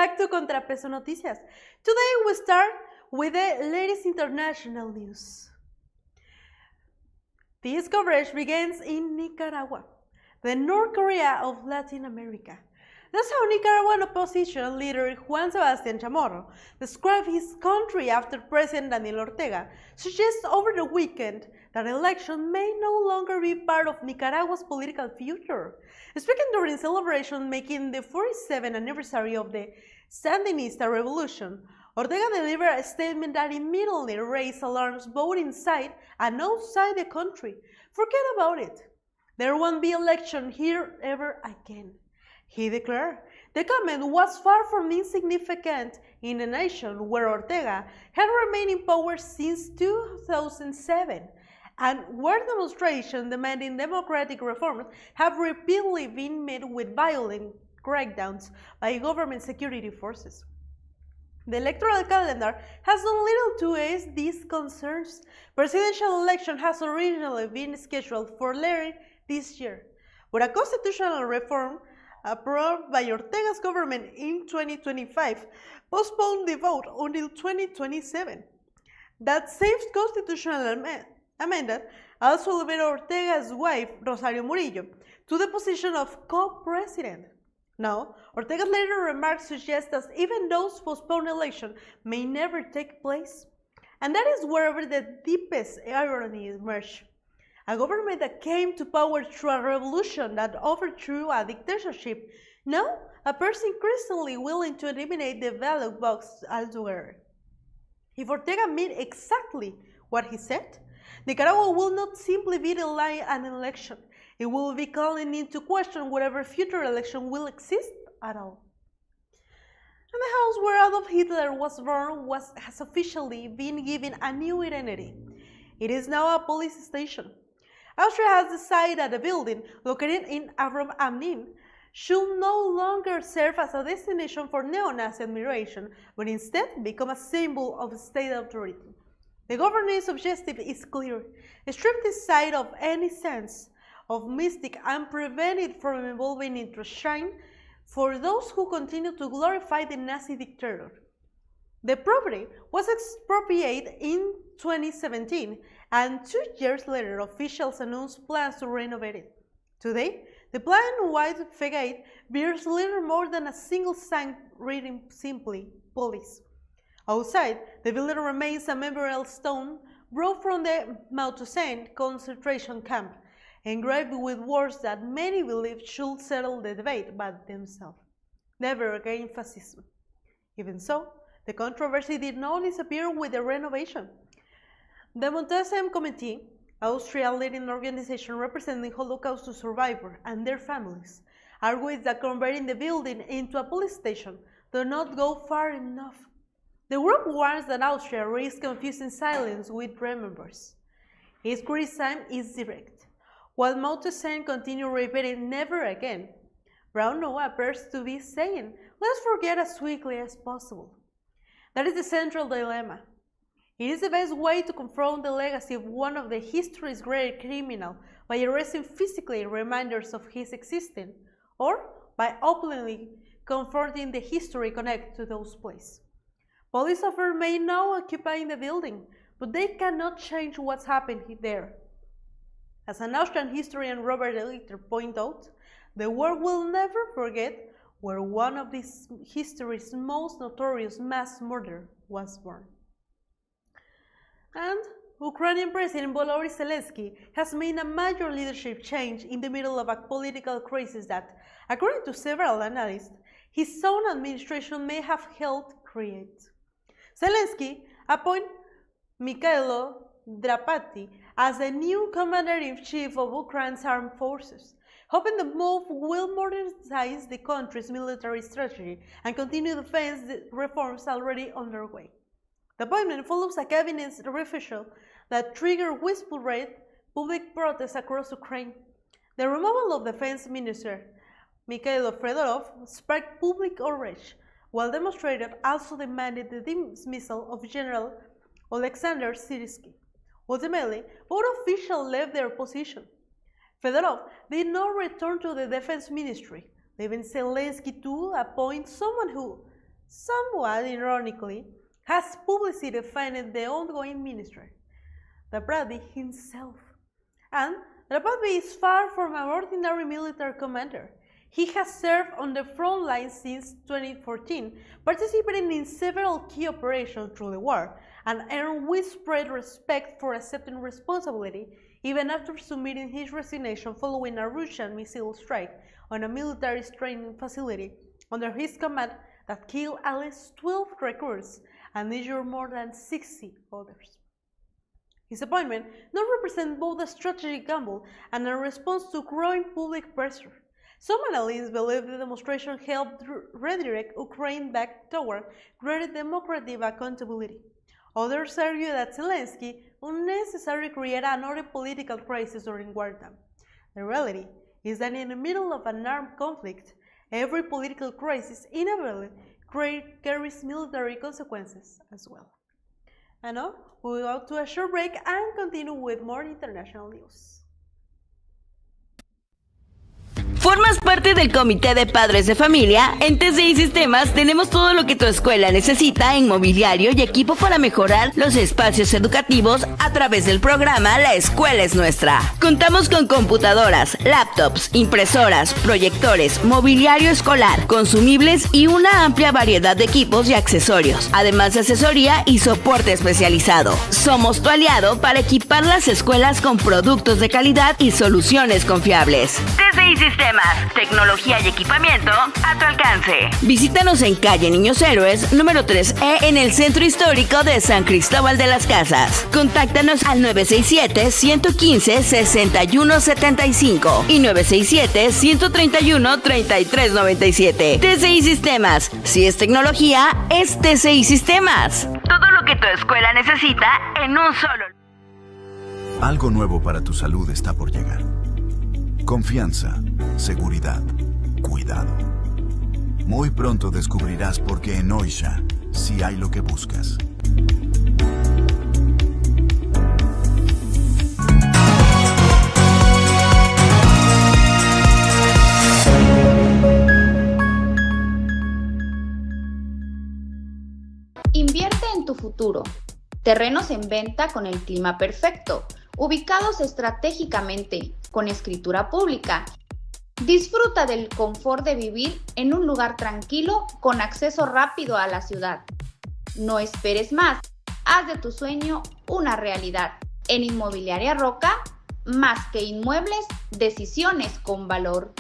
back to ContraPeso Noticias. Today we start with the latest international news. This coverage begins in Nicaragua, the North Korea of Latin America. That's how Nicaraguan opposition leader Juan Sebastián Chamorro described his country after President Daniel Ortega suggests over the weekend that election may no longer be part of Nicaragua's political future. Speaking during celebration making the 47th anniversary of the Sandinista revolution, Ortega delivered a statement that immediately raised alarms both inside and outside the country. Forget about it. There won't be election here ever again, he declared. The comment was far from insignificant in a nation where Ortega had remained in power since 2007 and where demonstrations demanding democratic reforms have repeatedly been met with violent crackdowns by government security forces. The electoral calendar has done little to ease these concerns. Presidential election has originally been scheduled for later this year, but a constitutional reform approved by Ortega's government in 2025 postponed the vote until 2027. That same constitutional amendment also elevated Ortega's wife, Rosario Murillo, to the position of co-president. Now, Ortega's later remarks suggest that even those postponed elections may never take place. And that is wherever the deepest irony emerged. A government that came to power through a revolution that overthrew a dictatorship now appears increasingly willing to eliminate the ballot box altogether. If Ortega meant exactly what he said, Nicaragua will not simply be delaying an election. It will be calling into question whatever future election will exist at all. And the house where Adolf Hitler was born has officially been given a new identity. It is now a police station. Austria has decided that the building, located in Avrom Amnin, should no longer serve as a destination for neo-Nazi admiration, but instead become a symbol of state authority. The governor's objective is clear: strip this site of any sense of mystic and prevent it from evolving into a shrine for those who continue to glorify the Nazi dictator. The property was expropriated in 2017, and 2 years later officials announced plans to renovate it. Today, the black and white facade bears little more than a single sign reading simply "Police." Outside, the building remains a memorial stone brought from the Mauthausen concentration camp, engraved with words that many believe should settle the debate by themselves: never again fascism. Even so, the controversy did not disappear with the renovation. The Mauthausen Committee, Austria's leading organization representing Holocaust survivors and their families, argues that converting the building into a police station does not go far enough. The group warns that Austria risks confusing silence with remembers. Its criticism is direct. While Mauthausen continues repeating "never again," Brown now appears to be saying, "let's forget as quickly as possible." That is the central dilemma. It is the best way to confront the legacy of one of the history's great criminals by erasing physically reminders of his existence, or by openly confronting the history connected to those places. Police officers may now occupy the building, but they cannot change what's happened there. As an Austrian historian Robert Elichter pointed out, the world will never forget where one of this history's most notorious mass murderers was born. And Ukrainian President Volodymyr Zelensky has made a major leadership change in the middle of a political crisis that, according to several analysts, his own administration may have helped create. Zelensky appointed Mikhailo Drapati as the new commander-in-chief of Ukraine's armed forces, hoping the move will modernize the country's military strategy and continue defense reforms already underway. The appointment follows a cabinet refusal that triggered widespread public protests across Ukraine. The removal of Defense Minister Mikhailo Fedorov sparked public outrage, while demonstrators also demanded the dismissal of General Alexander Syrsky. Ultimately, both officials left their position. Fedorov did not return to the defense ministry, leaving Zelensky to appoint someone who, somewhat ironically, has publicly defined the ongoing ministry, the Bradley himself. And the Bradley is far from an ordinary military commander. He has served on the front lines since 2014, participating in several key operations through the war, and earned widespread respect for accepting responsibility even after submitting his resignation following a Russian missile strike on a military training facility under his command that killed at least 12 recruits and injured more than 60 others. His appointment now represents both a strategic gamble and a response to growing public pressure. Some analysts believe the demonstration helped redirect Ukraine back toward greater democratic accountability. Others argue that Zelensky unnecessarily created another political crisis during wartime. The reality is that in the middle of an armed conflict, every political crisis inevitably carries military consequences as well. And now, we will go to a short break and continue with more international news. ¿Formas parte del comité de padres de familia? En TCI Sistemas tenemos todo lo que tu escuela necesita en mobiliario y equipo para mejorar los espacios educativos a través del programa La Escuela es Nuestra. Contamos con computadoras, laptops, impresoras, proyectores, mobiliario escolar, consumibles y una amplia variedad de equipos y accesorios, además de asesoría y soporte especializado. Somos tu aliado para equipar las escuelas con productos de calidad y soluciones confiables. TCI Sistemas, tecnología y equipamiento a tu alcance. Visítanos en calle Niños Héroes, número 3E, en el Centro Histórico de San Cristóbal de las Casas. Contáctanos al 967-115-6175 y 967-131-3397. TCI Sistemas. Si es tecnología, es TCI Sistemas. Todo lo que tu escuela necesita en un solo. Algo nuevo para tu salud está por llegar. Confianza, seguridad, cuidado. Muy pronto descubrirás por qué en Oisha sí hay lo que buscas. Invierte en tu futuro. Terrenos en venta con el clima perfecto, ubicados estratégicamente, con escritura pública. Disfruta del confort de vivir en un lugar tranquilo con acceso rápido a la ciudad. No esperes más, haz de tu sueño una realidad. En Inmobiliaria Roca, más que inmuebles, decisiones con valor.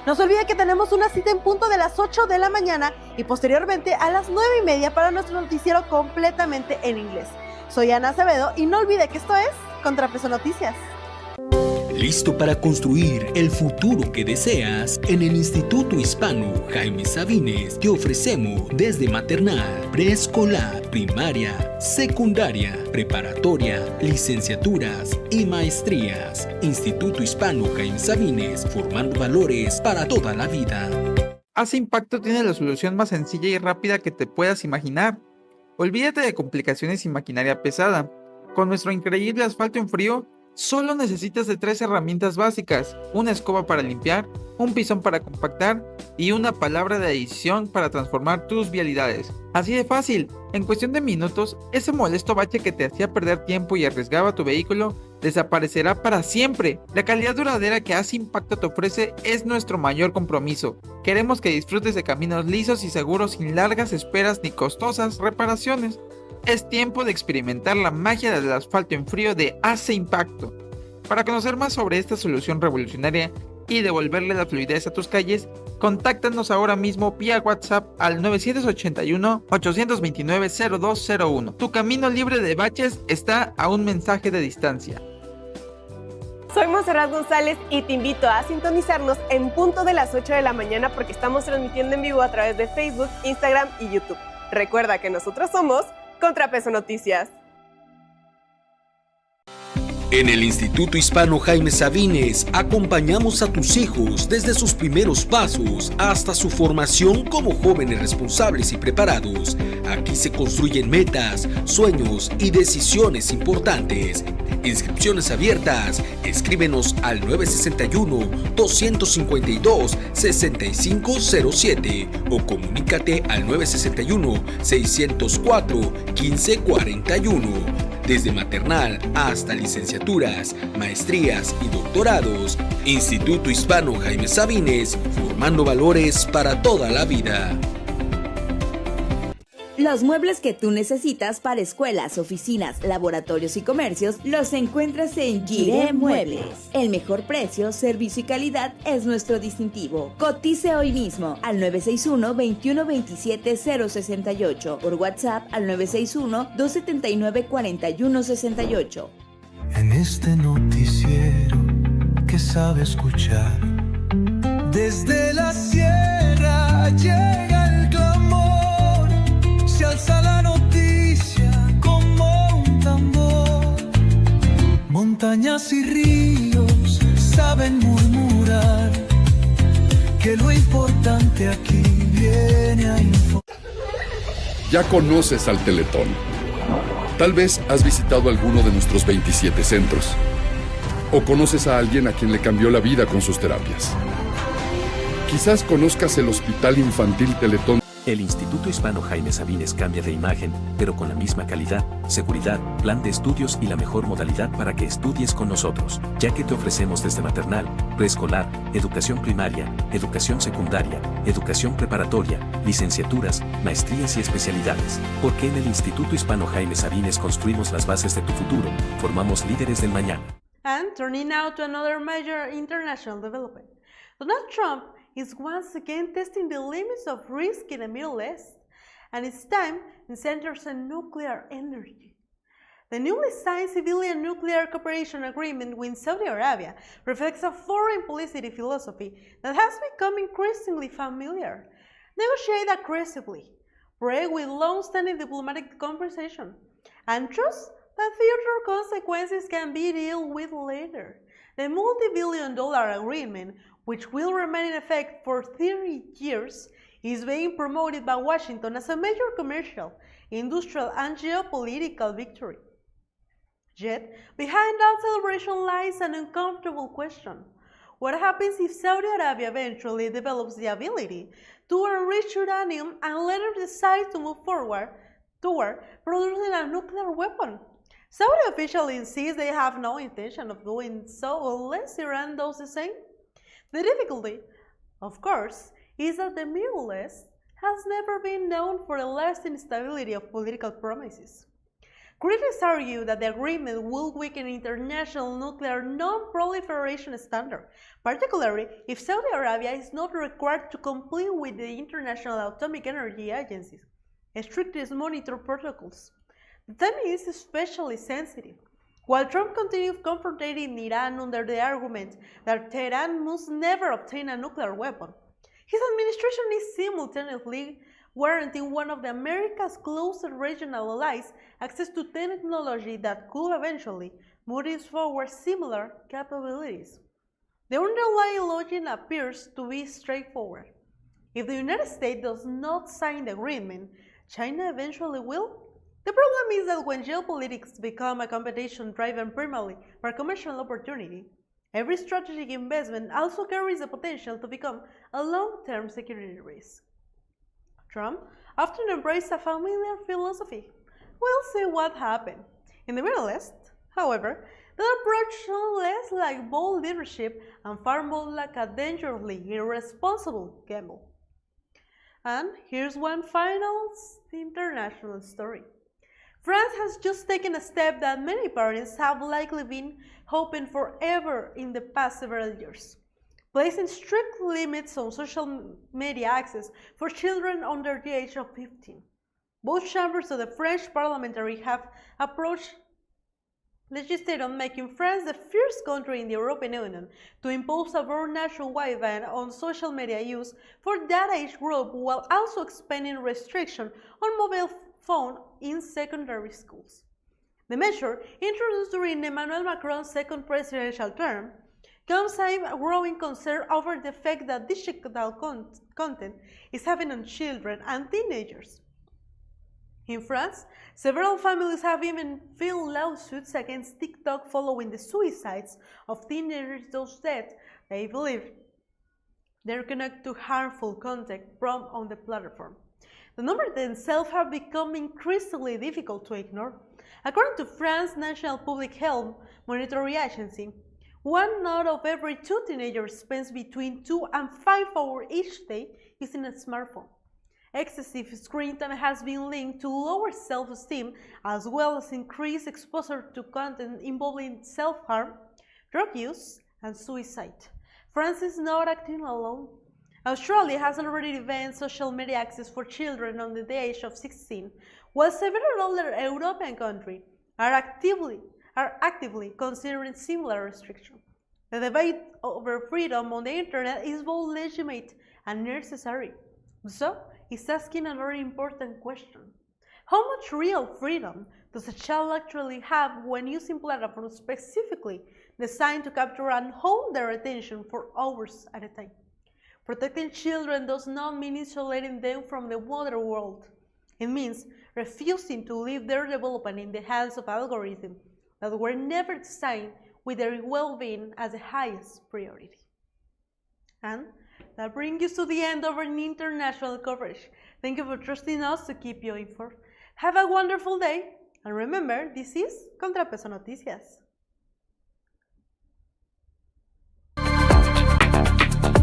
No se olvide que tenemos una cita en punto de las 8 de la mañana y posteriormente a las 9:30 para nuestro noticiero completamente en inglés. Soy Ana Acevedo y no olvide que esto es ContraPeso Noticias. ¿Listo para construir el futuro que deseas? En el Instituto Hispano Jaime Sabines te ofrecemos desde maternal, preescolar, primaria, secundaria, preparatoria, licenciaturas y maestrías. Instituto Hispano Jaime Sabines, formando valores para toda la vida. Impacto tiene la solución más sencilla y rápida que te puedas imaginar. Olvídate de complicaciones y maquinaria pesada. Con nuestro increíble asfalto en frío, solo necesitas de 3 herramientas básicas: una escoba para limpiar, un pisón para compactar y una palabra de adición para transformar tus vialidades. Así de fácil, en cuestión de minutos, ese molesto bache que te hacía perder tiempo y arriesgaba tu vehículo desaparecerá para siempre. La calidad duradera que Impacto te ofrece es nuestro mayor compromiso. Queremos que disfrutes de caminos lisos y seguros sin largas esperas ni costosas reparaciones. Es tiempo de experimentar la magia del asfalto en frío de Impacto. Para conocer más sobre esta solución revolucionaria y devolverle la fluidez a tus calles, contáctanos ahora mismo vía WhatsApp al 981-829-0201. Tu camino libre de baches está a un mensaje de distancia. Soy Monserrat González y te invito a sintonizarnos en punto de las 8 de la mañana porque estamos transmitiendo en vivo a través de Facebook, Instagram y YouTube. Recuerda que nosotros somos ContraPeso Noticias. En el Instituto Hispano Jaime Sabines acompañamos a tus hijos desde sus primeros pasos hasta su formación como jóvenes responsables y preparados. Aquí se construyen metas, sueños y decisiones importantes. Inscripciones abiertas. Escríbenos al 961-252-6507 o comunícate al 961-604-1541. Desde maternal hasta licenciaturas, maestrías y doctorados, Instituto Hispano Jaime Sabines, formando valores para toda la vida. Los muebles que tú necesitas para escuelas, oficinas, laboratorios y comercios los encuentras en Giré Muebles. El mejor precio, servicio y calidad es nuestro distintivo. Cotice hoy mismo al 961-2127-068, por WhatsApp al 961-279-4168. En este noticiero que sabe escuchar, desde la sierra llega el clamor, se alza la noticia como un tambor. Montañas y ríos saben murmurar que lo importante aquí viene a informar. Ya conoces al Teletón. Tal vez has visitado alguno de nuestros 27 centros. O conoces a alguien a quien le cambió la vida con sus terapias. Quizás conozcas el Hospital Infantil Teletón. El Instituto Hispano Jaime Sabines cambia de imagen, pero con la misma calidad, seguridad, plan de estudios y la mejor modalidad para que estudies con nosotros, ya que te ofrecemos desde maternal, preescolar, educación primaria, educación secundaria, educación preparatoria, licenciaturas, maestrías y especialidades. Porque en el Instituto Hispano Jaime Sabines construimos las bases de tu futuro, formamos líderes del mañana. And turning now to another major international development. Donald Trump is once again testing the limits of risk in the Middle East, and its time centers on nuclear energy. The newly signed civilian nuclear cooperation agreement with Saudi Arabia reflects a foreign policy philosophy that has become increasingly familiar. Negotiate aggressively, break with long-standing diplomatic conversation, and trust that future consequences can be dealt with later. The multi-billion-dollar agreement, which will remain in effect for 30 years, is being promoted by Washington as a major commercial, industrial, and geopolitical victory. Yet, behind that celebration lies an uncomfortable question. What happens if Saudi Arabia eventually develops the ability to enrich uranium and later decides to move forward toward producing a nuclear weapon? Saudi officials insist they have no intention of doing so unless Iran does the same. The difficulty, of course, is that the Middle East has never been known for the lasting stability of political promises. Critics argue that the agreement will weaken international nuclear non-proliferation standards, particularly if Saudi Arabia is not required to comply with the International Atomic Energy Agency's strictest monitoring protocols. The timing is especially sensitive. While Trump continues confronting Iran under the argument that Tehran must never obtain a nuclear weapon, his administration is simultaneously guaranteeing one of America's closest regional allies access to technology that could eventually move forward similar capabilities. The underlying logic appears to be straightforward. If the United States does not sign the agreement, China eventually will. The problem is that when geopolitics become a competition driven primarily by commercial opportunity, every strategic investment also carries the potential to become a long-term security risk. Trump often embraced a familiar philosophy. We'll see what happens. In the Middle East, however, the approach sounds less like bold leadership and far more like a dangerously irresponsible gamble. And here's one final international story. France has just taken a step that many parents have likely been hoping for ever in the past several years, placing strict limits on social media access for children under the age of 15. Both chambers of the French parliamentary have approached legislation making France the first country in the European Union to impose a broad nationwide ban on social media use for that age group, while also expanding restrictions on mobile phone in secondary schools. The measure, introduced during Emmanuel Macron's second presidential term, comes amid growing concern over the effect that digital content is having on children and teenagers. In France, several families have even filed lawsuits against TikTok following the suicides of teenagers those that they believe they're connected to harmful content from on the platform. The numbers themselves have become increasingly difficult to ignore. According to France's National Public Health Monitoring Agency, 1 out of every 2 teenagers spends between 2 and 5 hours each day using a smartphone. Excessive screen time has been linked to lower self-esteem as well as increased exposure to content involving self-harm, drug use, and suicide. France is not acting alone. Australia has already banned social media access for children under the age of 16, while several other European countries are actively considering similar restrictions. The debate over freedom on the internet is both legitimate and necessary. So, it's asking a very important question. How much real freedom does a child actually have when using platforms specifically designed to capture and hold their attention for hours at a time? Protecting children does not mean isolating them from the modern world. It means refusing to leave their development in the hands of algorithms that were never designed with their well-being as the highest priority. And that brings us to the end of our international coverage. Thank you for trusting us to keep you informed. Have a wonderful day, and remember, this is ContraPeso Noticias.